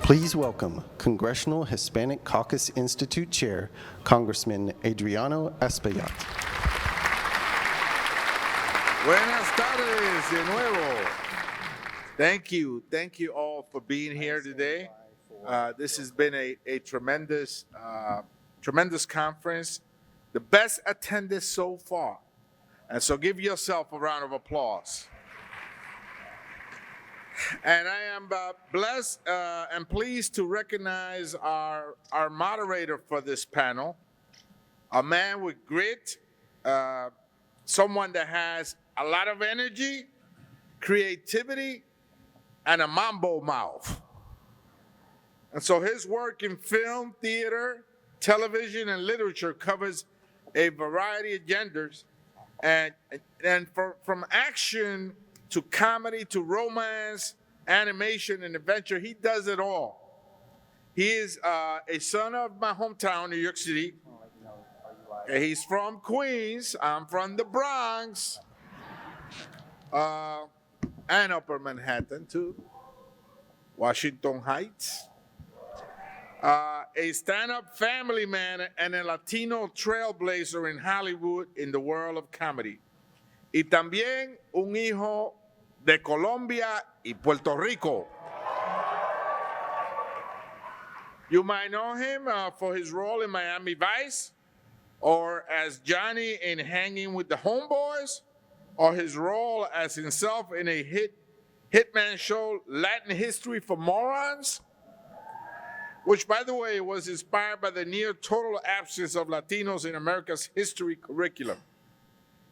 Please welcome Congressional Hispanic Caucus Institute Chair, Congressman Adriano Espaillat. Buenas tardes de nuevo. Thank you all for being here today. This has been a tremendous conference, the best attended so far. And so give yourself a round of applause. And I am blessed and pleased to recognize our moderator for this panel, a man with grit, someone that has a lot of energy, creativity, and a mambo mouth. And so his work in film, theater, television, and literature covers a variety of genders, and from action to comedy to romance, animation, and adventure, he does it all. He is a son of my hometown, New York City. He's from Queens. I'm from the Bronx. And Upper Manhattan, too. Washington Heights. A stand-up family man and a Latino trailblazer in Hollywood in the world of comedy. Y también un hijo de Colombia y Puerto Rico. You might know him for his role in Miami Vice, or as Johnny in Hanging with the Homeboys, or his role as himself in a hitman show, Latin History for Morons, which, by the way, was inspired by the near total absence of Latinos in America's history curriculum.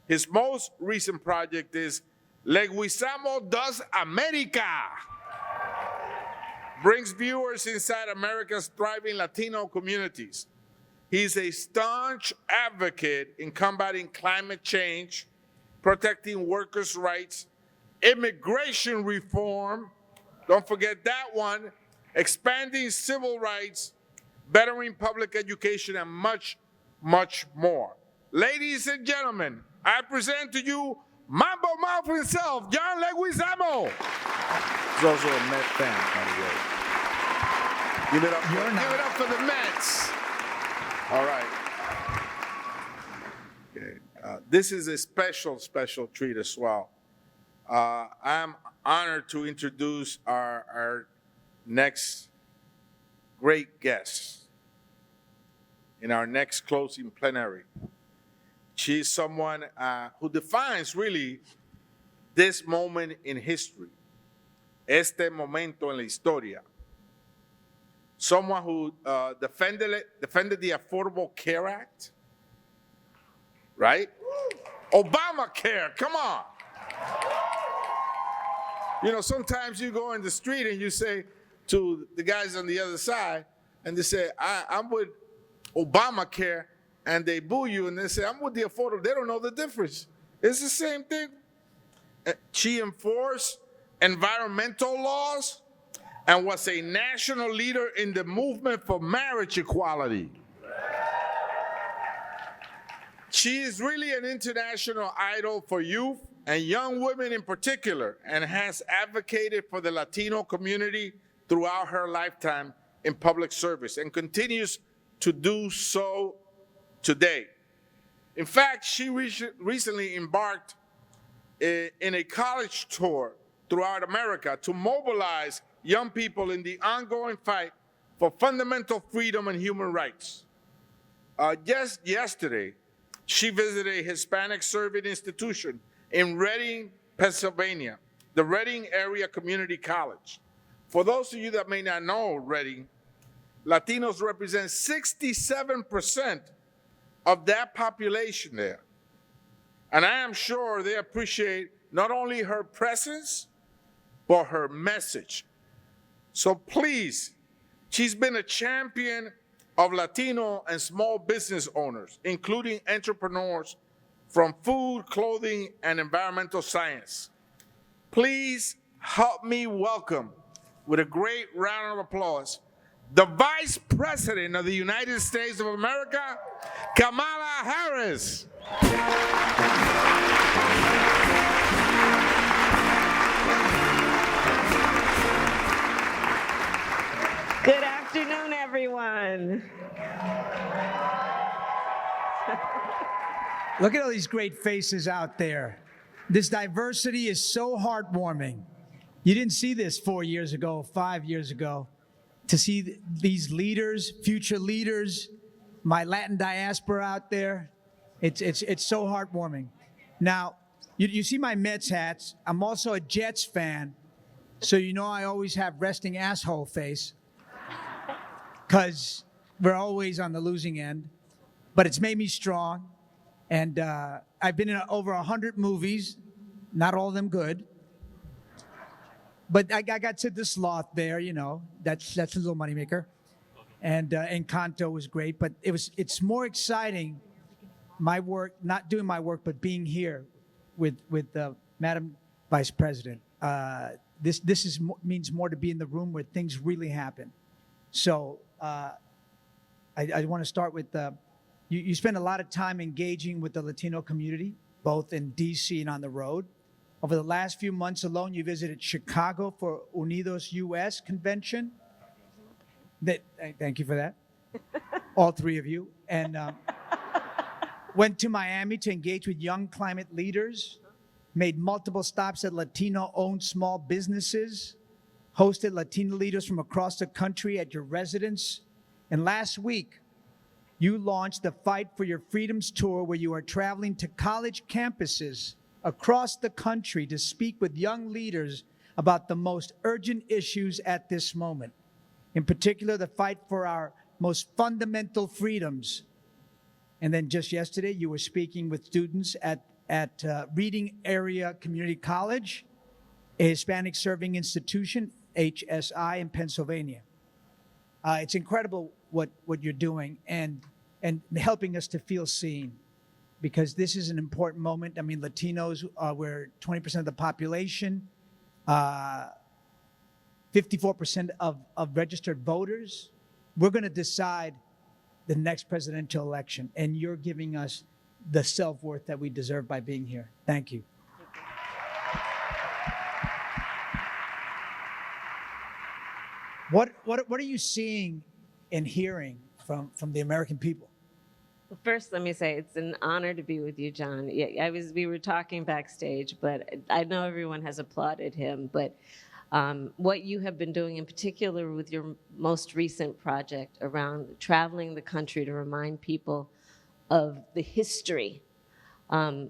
His most recent project is Leguizamo Does America. Brings viewers inside America's thriving Latino communities. He's a staunch advocate in combating climate change, protecting workers' rights, immigration reform, don't forget that one, expanding civil rights, bettering public education, and much, much more. Ladies and gentlemen, I present to you Mambo Mouth himself, John Leguizamo. He's also a Met fan, by the way. Give it up for the Mets. All right. Okay. This is a special treat as well. I'm honored to introduce our next great guest in our next closing plenary. She's someone who defines really this moment in history, este momento en la historia. Someone who defended the Affordable Care Act, right? Obamacare, come on. You know, sometimes you go in the street and you say to the guys on the other side, and they say, I'm with Obamacare, and they boo you, and they say, I'm with the affordable. They don't know the difference. It's the same thing. She enforced environmental laws and was a national leader in the movement for marriage equality. She is really an international idol for youth and young women in particular, and has advocated for the Latino community throughout her lifetime in public service, and continues to do so today. In fact, she recently embarked in a college tour throughout America to mobilize young people in the ongoing fight for fundamental freedom and human rights. Just yesterday, she visited a Hispanic serving institution in Reading, Pennsylvania, the Reading Area Community College. For those of you that may not know Reading, Latinos represent 67% of that population there. And I am sure they appreciate not only her presence, but her message. So please, she's been a champion of Latino and small business owners, including entrepreneurs from food, clothing, and environmental science. Please help me welcome, with a great round of applause, the Vice President of the United States of America, Kamala Harris. everyone. Look at all these great faces out there. This diversity is so heartwarming. You didn't see this 4 years ago, 5 years ago. To see these leaders, future leaders, my Latin diaspora out there, it's so heartwarming. Now, you see my Mets hats. I'm also a Jets fan, so you know I always have resting asshole face, because we're always on the losing end. But it's made me strong, and I've been in over 100 movies, not all of them good. But I got to the Sloth there, you know, that's a little moneymaker. And Encanto was great, but it's more exciting, my work, not doing my work, but being here with Madam Vice President. This means more to be in the room where things really happen. So I want to start with, you spend a lot of time engaging with the Latino community, both in DC and on the road. Over the last few months alone, you visited Chicago for Unidos US convention. Thank you for that, all three of you. And went to Miami to engage with young climate leaders, made multiple stops at Latino-owned small businesses, hosted Latino leaders from across the country at your residence. And last week, you launched the Fight for Your Freedoms tour, where you are traveling to college campuses across the country to speak with young leaders about the most urgent issues at this moment. In particular, the fight for our most fundamental freedoms. And then just yesterday, you were speaking with students at Reading Area Community College, a Hispanic serving institution, HSI, in Pennsylvania. It's incredible what you're doing and helping us to feel seen, because this is an important moment. I mean, Latinos, we're 20% of the population, 54% of registered voters. We're going to decide the next presidential election, and you're giving us the self-worth that we deserve by being here. Thank you. What are you seeing and hearing from the American people? Well, first, let me say it's an honor to be with you, John. Yeah, we were talking backstage, but I know everyone has applauded him. But what you have been doing, in particular with your most recent project around traveling the country to remind people of the history of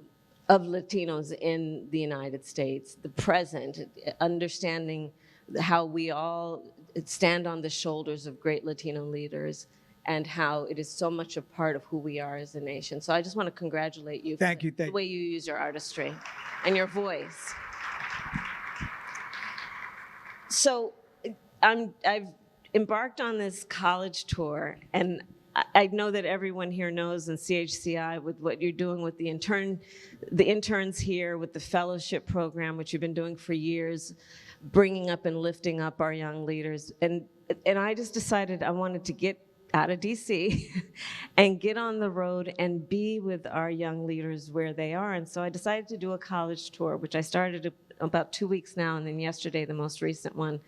Latinos in the United States, the present, understanding how we all stand on the shoulders of great Latino leaders, and how it is so much a part of who we are as a nation. So I just want to congratulate you for the way you use your artistry and your voice. So I've embarked on this college tour, and I know that everyone here knows in CHCI with what you're doing with the interns here, with the fellowship program, which you've been doing for years, bringing up and lifting up our young leaders. And I just decided I wanted to get out of DC and get on the road and be with our young leaders where they are. And so I decided to do a college tour, which I started about 2 weeks now, and then yesterday, the most recent one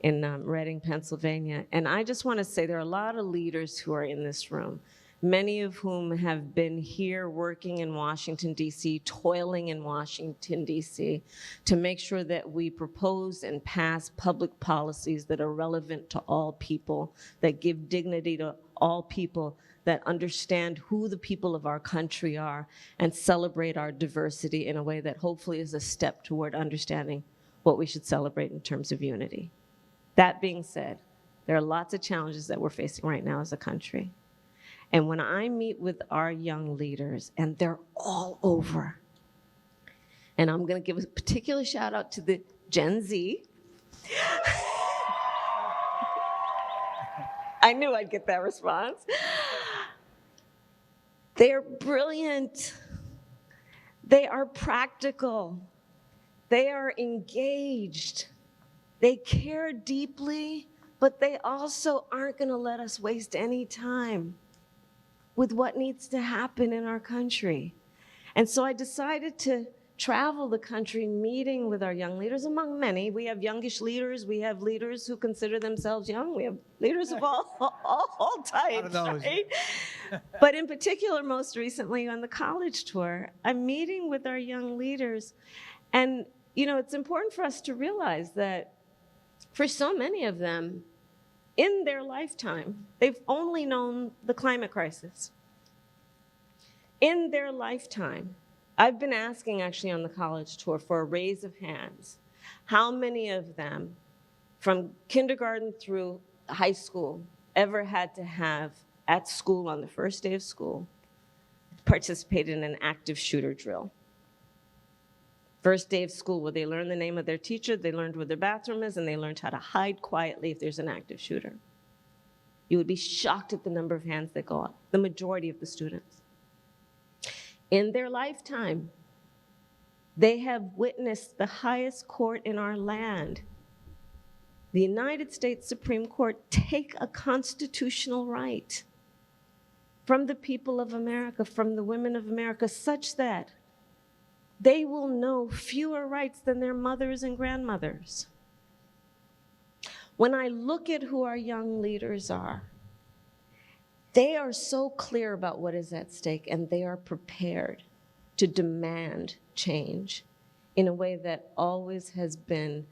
in Reading, Pennsylvania. And I just want to say there are a lot of leaders who are in this room, many of whom have been here working in Washington, D.C., toiling in Washington, D.C., to make sure that we propose and pass public policies that are relevant to all people, that give dignity to all people, that understand who the people of our country are, and celebrate our diversity in a way that hopefully is a step toward understanding what we should celebrate in terms of unity. That being said, there are lots of challenges that we're facing right now as a country. And when I meet with our young leaders, and they're all over, and I'm going to give a particular shout out to the Gen Z. I knew I'd get that response. They're brilliant. They are practical. They are engaged. They care deeply, but they also aren't going to let us waste any time with what needs to happen in our country. And so I decided to travel the country meeting with our young leaders, among many. We have youngish leaders. We have leaders who consider themselves young. We have leaders of all types, those. right? But in particular, most recently on the college tour, I'm meeting with our young leaders. And, you know, it's important for us to realize that for so many of them, in their lifetime, they've only known the climate crisis. In their lifetime, I've been asking actually on the college tour for a raise of hands. How many of them from kindergarten through high school ever had to have at school on the first day of school participated in an active shooter drill? First day of school where they learned the name of their teacher, they learned where their bathroom is, and they learned how to hide quietly if there's an active shooter. You would be shocked at the number of hands that go up, the majority of the students. In their lifetime, they have witnessed the highest court in our land, the United States Supreme Court, take a constitutional right from the people of America, from the women of America, such that they will know fewer rights than their mothers and grandmothers. When I look at who our young leaders are, they are so clear about what is at stake, and they are prepared to demand change in a way that always has been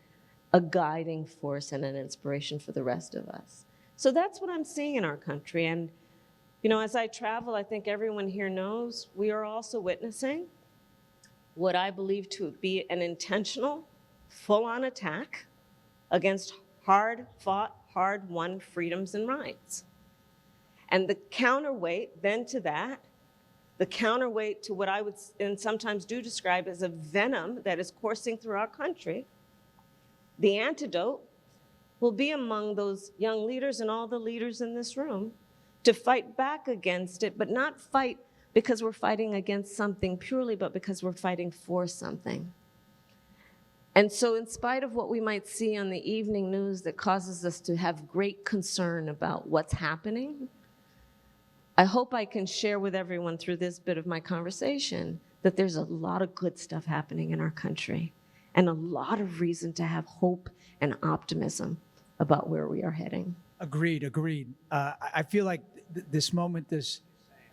a guiding force and an inspiration for the rest of us. So that's what I'm seeing in our country. And, you know, as I travel, I think everyone here knows we are also witnessing what I believe to be an intentional, full-on attack against hard-fought, hard-won freedoms and rights. And the counterweight then to that, the counterweight to what I would and sometimes do describe as a venom that is coursing through our country, the antidote will be among those young leaders and all the leaders in this room to fight back against it, but not fight because we're fighting against something purely, but because we're fighting for something. And so in spite of what we might see on the evening news that causes us to have great concern about what's happening, I hope I can share with everyone through this bit of my conversation that there's a lot of good stuff happening in our country and a lot of reason to have hope and optimism about where we are heading. Agreed, agreed. I feel like this moment, this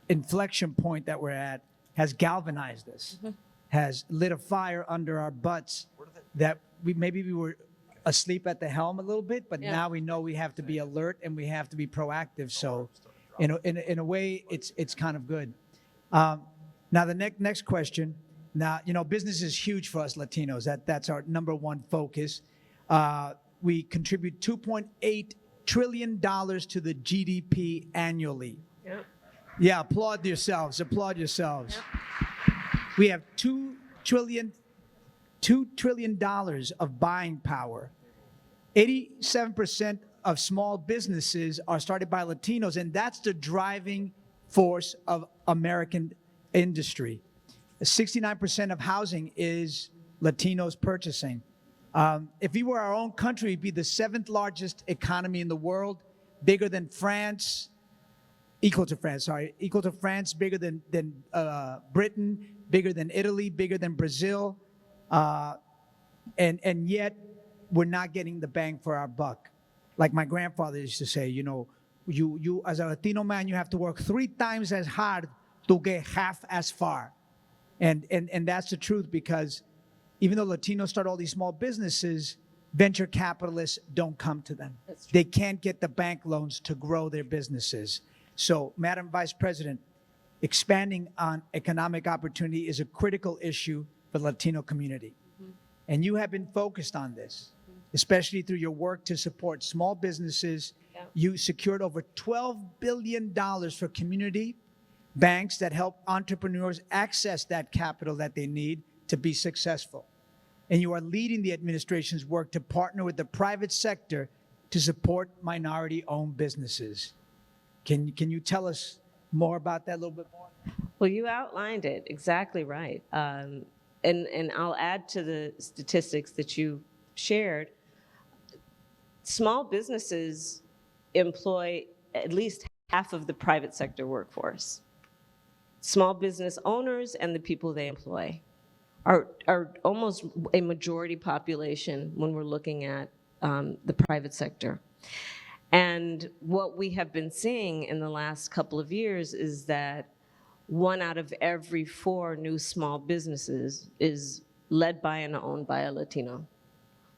inflection point that we're at has galvanized us, has lit a fire under our butts that maybe we were asleep at the helm a little bit, but now we know we have to be alert and we have to be proactive. So in a way, it's kind of good. Now the next question. Now, you know, business is huge for us Latinos. That's our number one focus. We contribute $2.8 trillion to the GDP annually. Yep. Yeah, applaud yourselves, applaud yourselves. Yep. We have $2 trillion of buying power. 87% of small businesses are started by Latinos, and that's the driving force of American industry. 69% of housing is Latinos purchasing. If we were our own country, we'd be the 7th largest economy in the world, bigger than France, equal to France, bigger than Britain, bigger than Italy, bigger than Brazil, and yet we're not getting the bang for our buck. Like my grandfather used to say, you know, you as a Latino man, you have to work 3 times as hard to get half as far. And that's the truth, because even though Latinos start all these small businesses, venture capitalists don't come to them. They can't get the bank loans to grow their businesses. So, Madam Vice President, expanding on economic opportunity is a critical issue for the Latino community. And you have been focused on this, especially through your work to support small businesses. Yeah. You secured over $12 billion for community banks that help entrepreneurs access that capital that they need to be successful. And you are leading the administration's work to partner with the private sector to support minority-owned businesses. Can you tell us more about that a little bit more? Well, you outlined it exactly right. And I'll add to the statistics that you shared. Small businesses employ at least half of the private sector workforce. Small business owners and the people they employ are almost a majority population when we're looking at the private sector. And what we have been seeing in the last couple of years is that 1 out of every 4 new small businesses is led by and owned by a Latino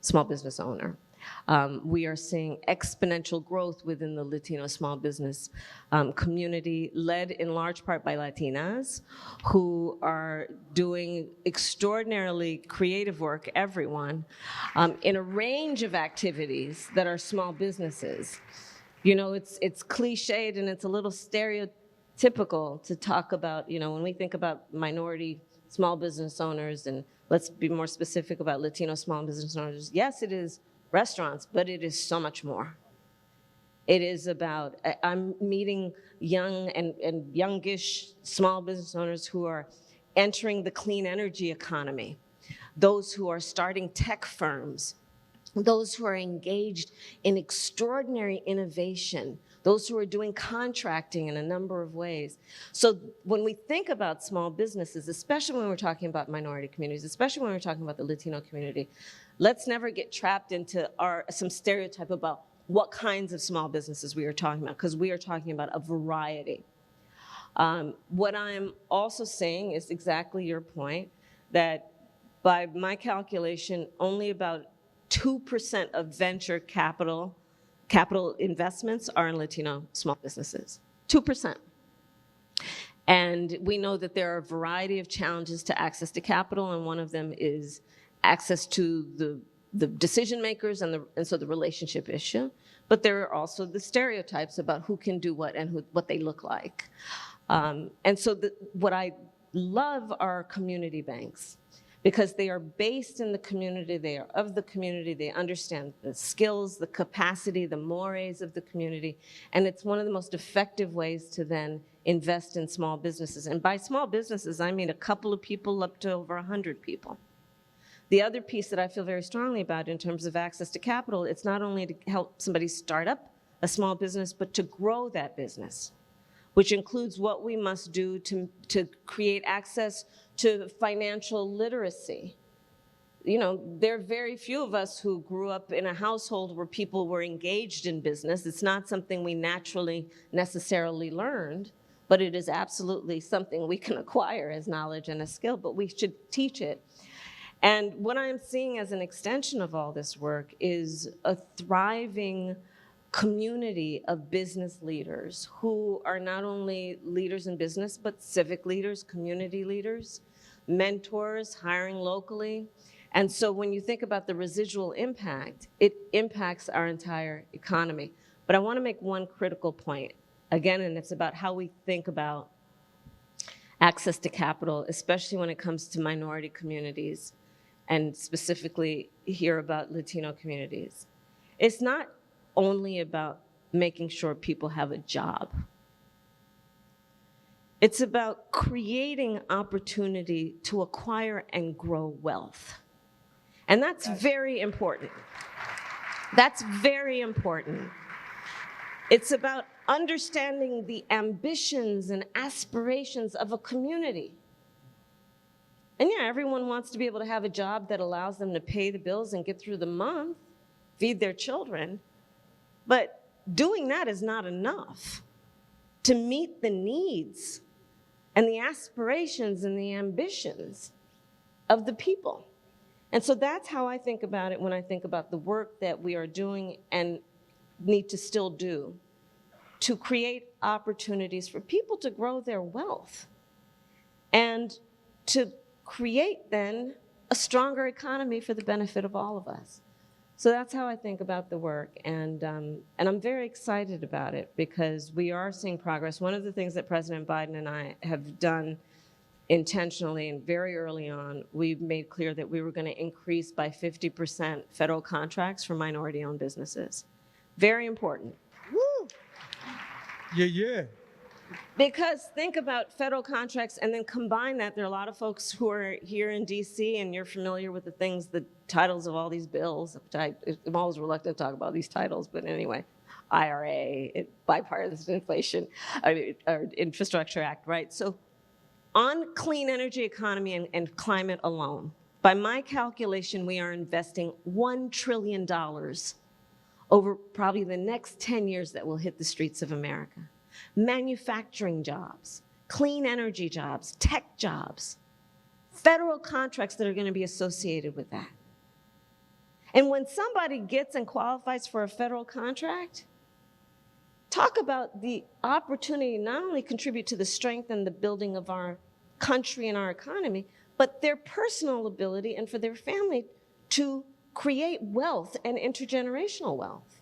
small business owner. We are seeing exponential growth within the Latino small business community, led in large part by Latinas, who are doing extraordinarily creative work, everyone, in a range of activities that are small businesses. You know, it's cliched and it's a little stereotypical to talk about, you know, when we think about minority small business owners, and let's be more specific about Latino small business owners, yes, it is restaurants, but it is so much more. It is about, I'm meeting young and youngish small business owners who are entering the clean energy economy, those who are starting tech firms, those who are engaged in extraordinary innovation, those who are doing contracting in a number of ways. So when we think about small businesses, especially when we're talking about minority communities, especially when we're talking about the Latino community, let's never get trapped into some stereotype about what kinds of small businesses we are talking about, because we are talking about a variety. What I'm also saying is exactly your point, that by my calculation, only about 2% of venture capital investments are in Latino small businesses, 2%. And we know that there are a variety of challenges to access to capital, and one of them is access to the decision makers and so the relationship issue. But there are also the stereotypes about who can do what and what they look like. And so what I love are community banks, because they are based in the community, they are of the community, they understand the skills, the capacity, the mores of the community, and it's one of the most effective ways to then invest in small businesses. And by small businesses, I mean a couple of people up to over 100 people. The other piece that I feel very strongly about in terms of access to capital, it's not only to help somebody start up a small business, but to grow that business, which includes what we must do to create access to financial literacy. You know, there are very few of us who grew up in a household where people were engaged in business. It's not something we naturally necessarily learned, but it is absolutely something we can acquire as knowledge and a skill, but we should teach it. And what I'm seeing as an extension of all this work is a thriving community of business leaders who are not only leaders in business, but civic leaders, community leaders, mentors, hiring locally. And so when you think about the residual impact, it impacts our entire economy. But I want to make one critical point, again, and it's about how we think about access to capital, especially when it comes to minority communities, and specifically here about Latino communities. It's not only about making sure people have a job. It's about creating opportunity to acquire and grow wealth. And that's very important. That's very important. It's about understanding the ambitions and aspirations of a community. And yeah, everyone wants to be able to have a job that allows them to pay the bills and get through the month, feed their children. But doing that is not enough to meet the needs and the aspirations and the ambitions of the people. And so that's how I think about it when I think about the work that we are doing and need to still do to create opportunities for people to grow their wealth and to create then a stronger economy for the benefit of all of us. So that's how I think about the work, and I'm very excited about it because we are seeing progress. One of the things that President Biden and I have done intentionally and very early on, we've made clear that we were going to increase by 50% federal contracts for minority-owned businesses. Very important. Woo! Yeah, yeah. Because think about federal contracts and then combine that. There are a lot of folks who are here in DC and you're familiar with the titles of all these bills. I'm always reluctant to talk about these titles, but anyway, IRA, bipartisan inflation, or Infrastructure Act, right? So On clean energy economy and climate alone, by my calculation, we are investing $1 trillion over probably the next 10 years that will hit the streets of America. Manufacturing jobs, clean energy jobs, tech jobs, federal contracts that are going to be associated with that. And when somebody gets and qualifies for a federal contract, talk about the opportunity to not only contribute to the strength and the building of our country and our economy, but their personal ability and for their family to create wealth and intergenerational wealth.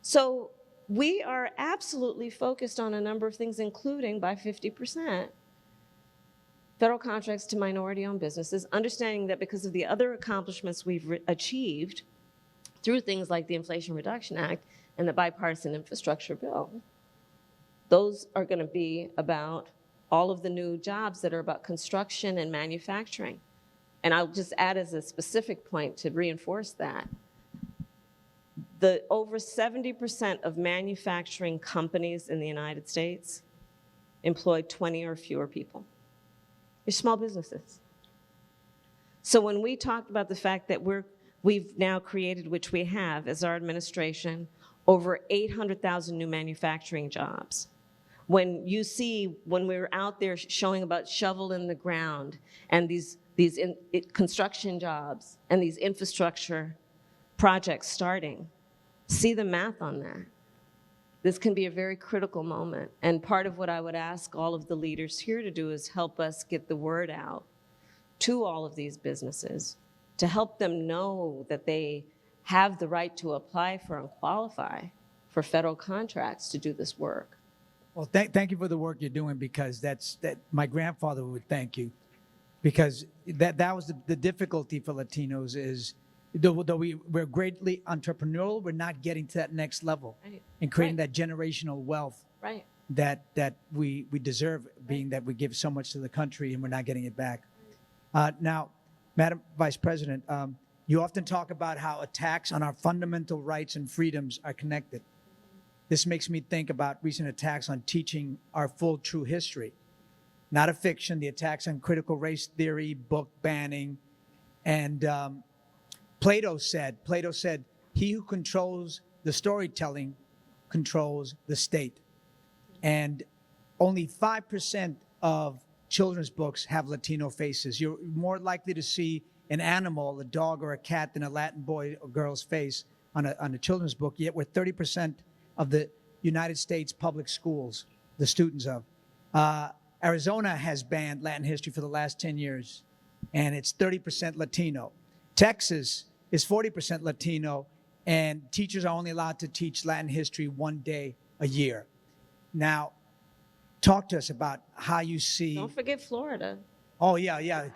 So we are absolutely focused on a number of things, including by 50%, federal contracts to minority-owned businesses, understanding that because of the other accomplishments we've achieved through things like the Inflation Reduction Act and the bipartisan infrastructure bill, those are going to be about all of the new jobs that are about construction and manufacturing. And I'll just add as a specific point to reinforce that, the over 70% of manufacturing companies in the United States employ 20 or fewer people. They're small businesses. So when we talked about the fact that we've now created, which we have as our administration, over 800,000 new manufacturing jobs. When you see, when we were out there showing about shovel in the ground and these construction jobs and these infrastructure projects starting, see the math on that. This can be a very critical moment. And part of what I would ask all of the leaders here to do is help us get the word out to all of these businesses to help them know that they have the right to apply for and qualify for federal contracts to do this work. Well, thank you for the work you're doing, because that my grandfather would thank you, because that was the difficulty for Latinos is, though we're greatly entrepreneurial, we're not getting to that next level and creating that generational wealth that we deserve, being that we give so much to the country and we're not getting it back. Now, Madam Vice President, you often talk about how attacks on our fundamental rights and freedoms are connected. This makes me think about recent attacks on teaching our full true history. Not a fiction, the attacks on critical race theory, book banning, and Plato said, he who controls the storytelling controls the state. And only 5% of children's books have Latino faces. You're more likely to see an animal, a dog or a cat, than a Latin boy or girl's face on a children's book, yet we're 30% of the United States public schools, the students of. Arizona has banned Latin history for the last 10 years, and it's 30% Latino. Texas is 40% Latino, and teachers are only allowed to teach Latin history 1 day a year. Now, talk to us about how you see. Don't forget Florida. Oh, yeah.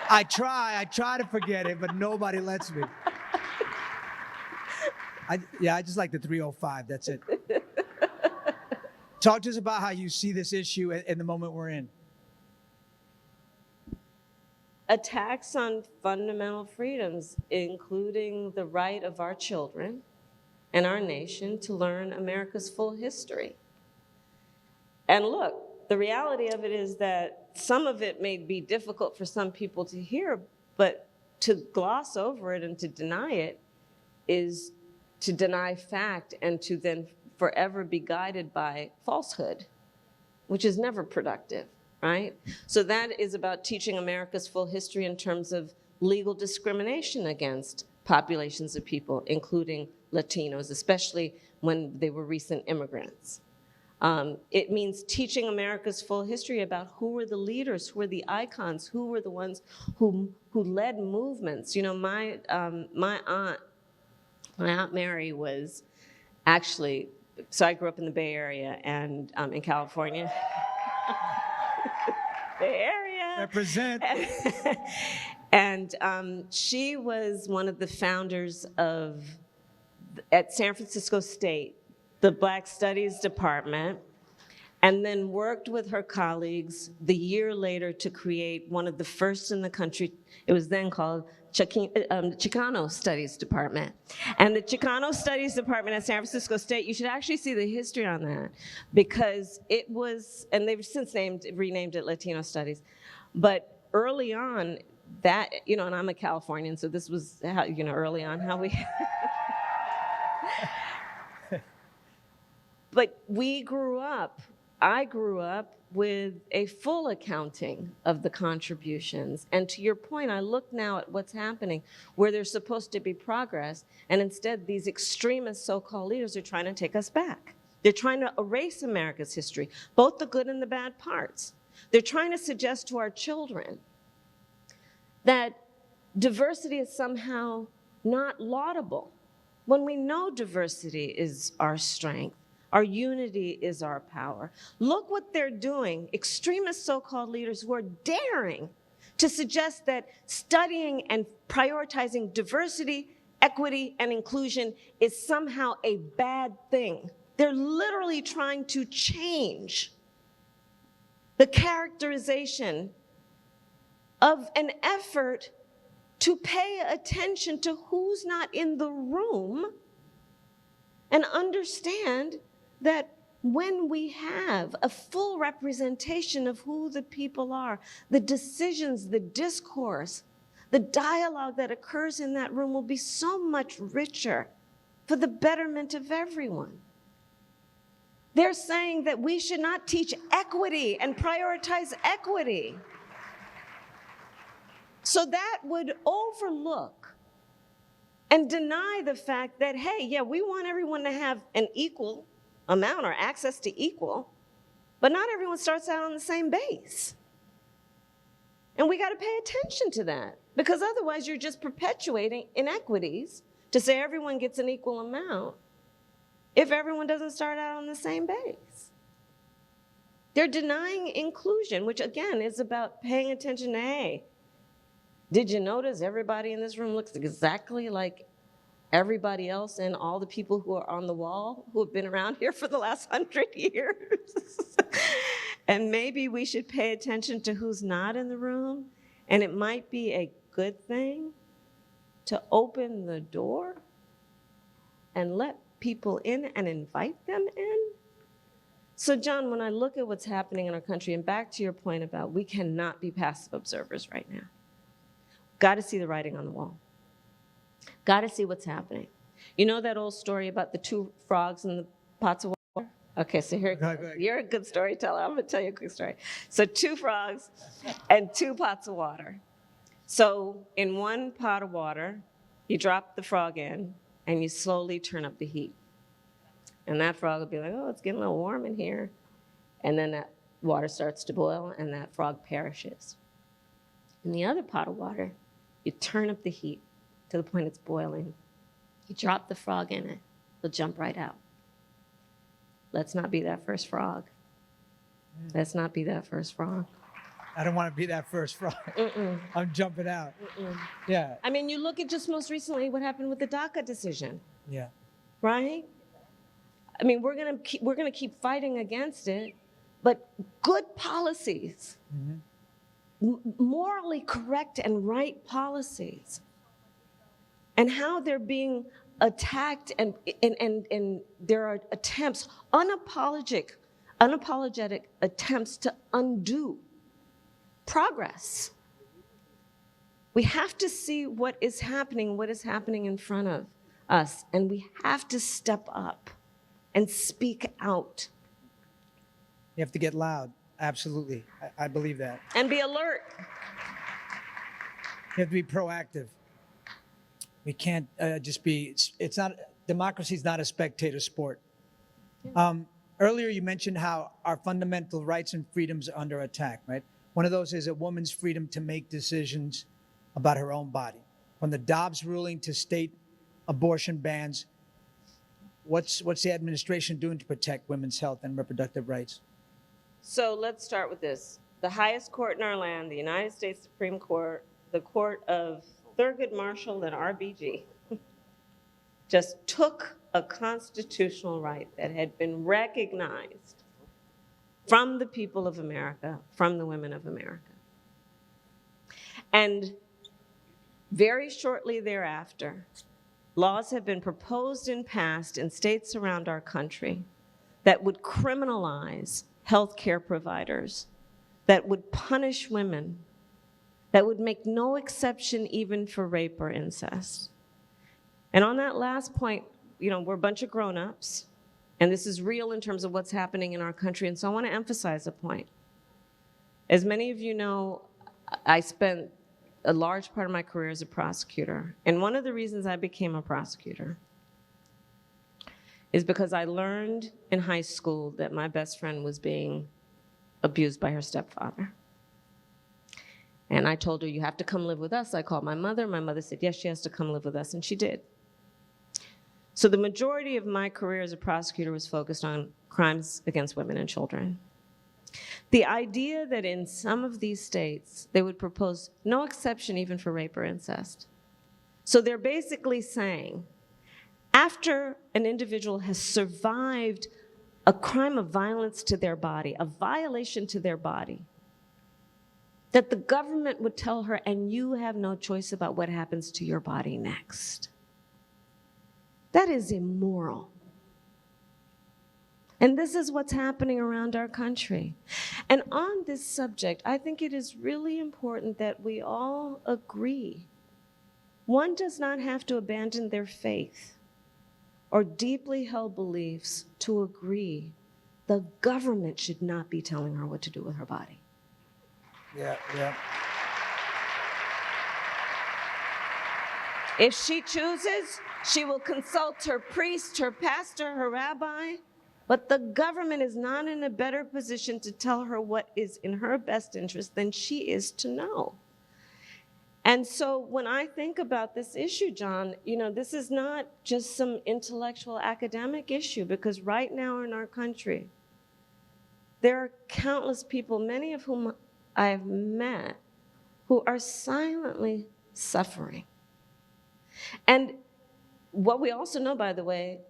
I try to forget it, but nobody lets me. I just like the 305, that's it. Talk to us about how you see this issue in the moment we're in. Attacks on fundamental freedoms, including the right of our children and our nation to learn America's full history. And look, the reality of it is that some of it may be difficult for some people to hear, but to gloss over it and to deny it is to deny fact and to then forever be guided by falsehood, which is never productive, right? So that is about teaching America's full history in terms of legal discrimination against populations of people, including Latinos, especially when they were recent immigrants. It means teaching America's full history about who were the leaders, who were the icons, who were the ones who led movements. You know, my aunt Mary was actually, so I grew up in the Bay Area and in California. Bay Area. Represent. And she was one of the founders at San Francisco State, the Black Studies Department, and then worked with her colleagues the year later to create one of the first in the country. It was then called Chicano Studies Department. And the Chicano Studies Department at San Francisco State, you should actually see the history on that, because it was, and they've since renamed it Latino Studies, but early on, that, and I'm a Californian, so this was how, early on how we, but I grew up with a full accounting of the contributions. And to your point, I look now at what's happening where there's supposed to be progress, and instead these extremist so-called leaders are trying to take us back. They're trying to erase America's history, both the good and the bad parts. They're trying to suggest to our children that diversity is somehow not laudable, when we know diversity is our strength. Our unity is our power. Look what they're doing, extremist so-called leaders who are daring to suggest that studying and prioritizing diversity, equity, and inclusion is somehow a bad thing. They're literally trying to change the characterization of an effort to pay attention to who's not in the room and understand that when we have a full representation of who the people are, the decisions, the discourse, the dialogue that occurs in that room will be so much richer for the betterment of everyone. They're saying that we should not teach equity and prioritize equity. So that would overlook and deny the fact that, hey, yeah, we want everyone to have an equal amount or access to equal, but not everyone starts out on the same base. And we got to pay attention to that, because otherwise you're just perpetuating inequities to say everyone gets an equal amount if everyone doesn't start out on the same base. They're denying inclusion, which again is about paying attention to, hey, did you notice everybody in this room looks exactly like everybody else and all the people who are on the wall who have been around here for the last 100 years? And maybe we should pay attention to who's not in the room. And it might be a good thing to open the door and let people in and invite them in. So John, when I look at what's happening in our country, and back to your point about we cannot be passive observers right now. Got to see the writing on the wall. Got to see what's happening. You know that old story about the two frogs in the pots of water? Okay, so here, you're a good storyteller. I'm going to tell you a quick story. So 2 frogs and 2 pots of water. So in one pot of water, you drop the frog in and you slowly turn up the heat. And that frog will be like, oh, it's getting a little warm in here. And then that water starts to boil and that frog perishes. In the other pot of water, you turn up the heat to the point it's boiling. You drop the frog in it, it'll jump right out. Let's not be that first frog. Let's not be that first frog. I don't want to be that first frog. I'm jumping out. Yeah. I mean, you look at just most recently what happened with the DACA decision. Yeah. Right? I mean, we're gonna keep fighting against it, but good policies, morally correct and right policies, and how they're being attacked and there are attempts, unapologetic attempts to undo progress. We have to see what is happening in front of us, and we have to step up and speak out. You have to get loud. Absolutely. I believe that. And be alert. You have to be proactive. We can't just be, it's not, democracy is not a spectator sport. Earlier you mentioned how our fundamental rights and freedoms are under attack, right? One of those is a woman's freedom to make decisions about her own body. From the Dobbs ruling to state abortion bans, what's the administration doing to protect women's health and reproductive rights? So let's start with this. The highest court in our land, the United States Supreme Court, the court of Thurgood Marshall and RBG, just took a constitutional right that had been recognized from the people of America, from the women of America. And very shortly thereafter, laws have been proposed and passed in states around our country that would criminalize healthcare providers, that would punish women, that would make no exception even for rape or incest. And on that last point, we're a bunch of grown-ups, and this is real in terms of what's happening in our country, and so I want to emphasize a point. As many of you know, I spent a large part of my career as a prosecutor, and one of the reasons I became a prosecutor is because I learned in high school that my best friend was being abused by her stepfather. And I told her, you have to come live with us. I called my mother. My mother said, yes, she has to come live with us, and she did. So the majority of my career as a prosecutor was focused on crimes against women and children. The idea that in some of these states, they would propose no exception even for rape or incest. So they're basically saying, after an individual has survived a crime of violence to their body, a violation to their body, that the government would tell her, and you have no choice about what happens to your body next. That is immoral. And this is what's happening around our country. And on this subject, I think it is really important that we all agree. One does not have to abandon their faith or deeply held beliefs to agree the government should not be telling her what to do with her body. Yeah. If she chooses, she will consult her priest, her pastor, her rabbi, but the government is not in a better position to tell her what is in her best interest than she is to know. And so when I think about this issue, John, this is not just some intellectual academic issue, because right now in our country, there are countless people, many of whom I have met, who are silently suffering. And what we also know, by the way,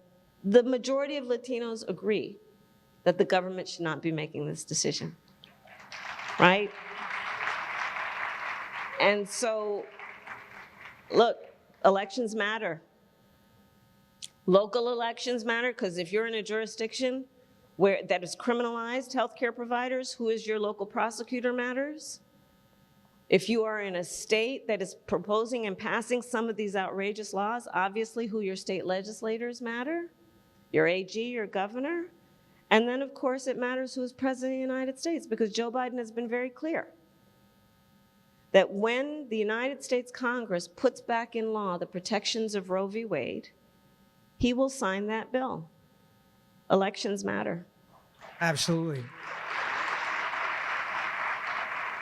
the majority of Latinos agree that the government should not be making this decision, right? And so, look, elections matter. Local elections matter, because if you're in a jurisdiction that is criminalized healthcare providers, who is your local prosecutor matters. If you are in a state that is proposing and passing some of these outrageous laws, obviously who your state legislators matter, your AG, your governor. And then, of course, it matters who is president of the United States, because Joe Biden has been very clear that when the United States Congress puts back in law the protections of Roe v. Wade, he will sign that bill. Elections matter. Absolutely.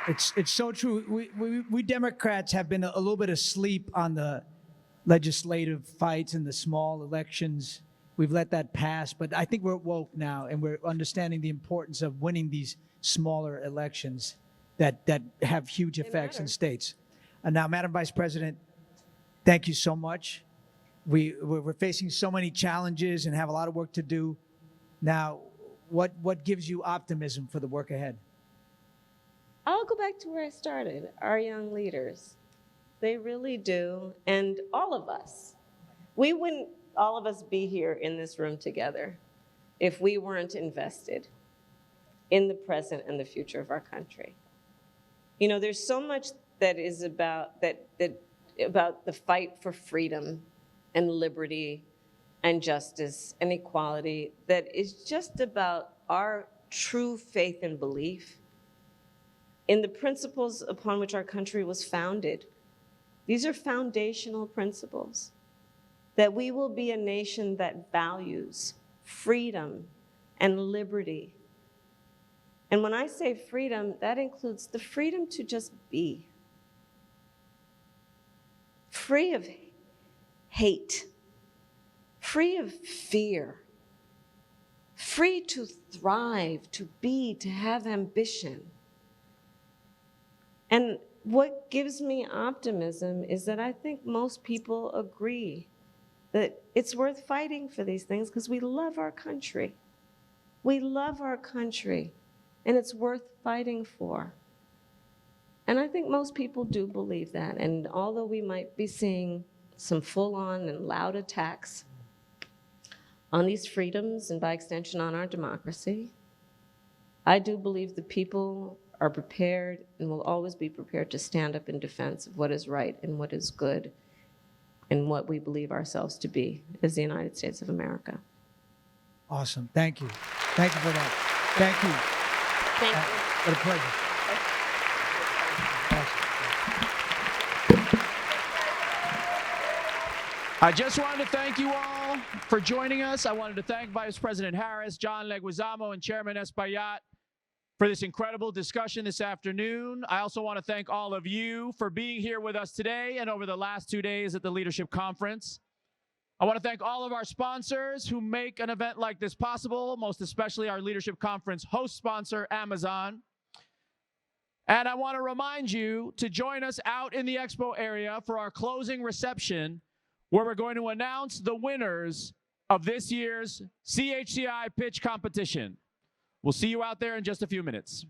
It's so true. We Democrats have been a little bit asleep on the legislative fights and the small elections. We've let that pass, but I think we're woke now, and we're understanding the importance of winning these smaller elections that have huge effects in states. And now, Madam Vice President, thank you so much. We're facing so many challenges and have a lot of work to do. Now, what gives you optimism for the work ahead? I'll go back to where I started, our young leaders. They really do, and all of us. We wouldn't, all of us, be here in this room together if we weren't invested in the present and the future of our country. There's so much that is about about the fight for freedom and liberty and justice and equality that is just about our true faith and belief in the principles upon which our country was founded. These are foundational principles, that we will be a nation that values freedom and liberty. And when I say freedom, that includes the freedom to just be. Free of hate, free of fear, free to thrive, to be, to have ambition. And what gives me optimism is that I think most people agree that it's worth fighting for these things because we love our country. We love our country. and it's worth fighting for. And I think most people do believe that. And although we might be seeing some full-on and loud attacks on these freedoms and by extension on our democracy, I do believe the people are prepared and will always be prepared to stand up in defense of what is right and what is good and what we believe ourselves to be as the United States of America. Awesome. Thank you. Thank you for that. Thank you. Thank you. What a pleasure. I just wanted to thank you all for joining us. I wanted to thank Vice President Harris, John Leguizamo, and Chairman Espaillat for this incredible discussion this afternoon. I also want to thank all of you for being here with us today and over the last 2 days at the Leadership Conference. I want to thank all of our sponsors who make an event like this possible, most especially our Leadership Conference host sponsor, Amazon. And I want to remind you to join us out in the expo area for our closing reception, where we're going to announce the winners of this year's CHCI pitch competition. We'll see you out there in just a few minutes.